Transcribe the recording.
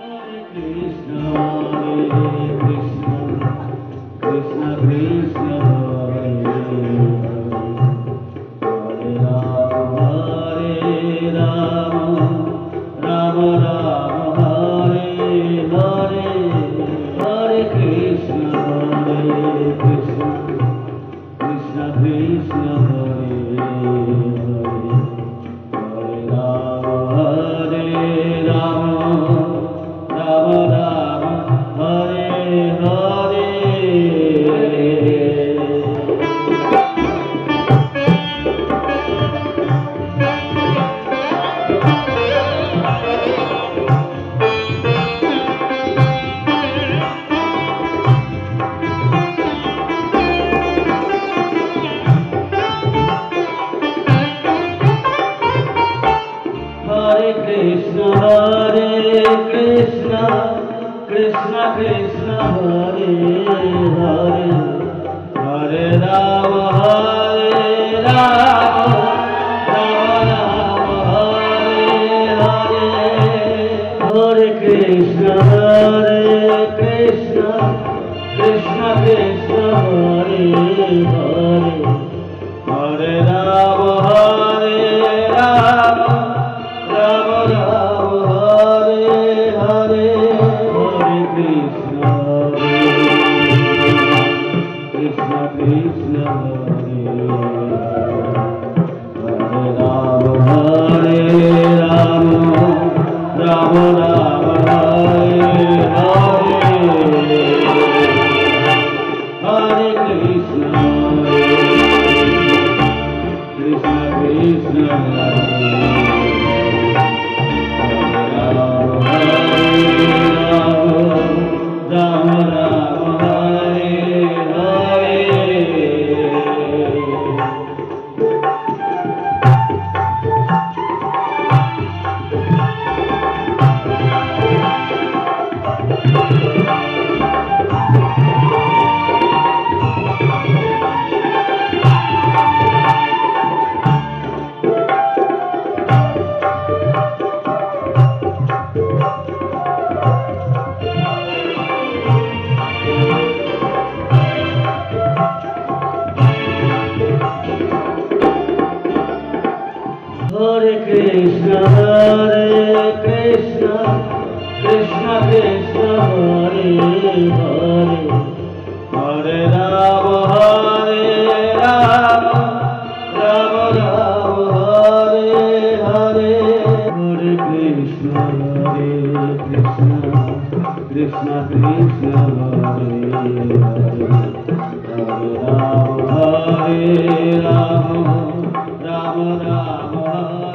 Krishna Krishna Hare Hare Hare Rama Hare Rama Rama Rama Hare Hare Hare Krishna Krishna Krishna Hare Hare Hare Rama Hare Rama Rama Rama Hare Hare Krishna Krishna Krishna Hare Rama Hare Rama Rama Rama Hare Hare Hare Krishna Krishna Krishna Hare Krishna Krishna Krishna Hare Hare Hare Rama Hare Rama Rama Rama Hare Hare Hare Krishna Krishna Krishna Hare Hare Hare Rama Hare Rama Rama Rama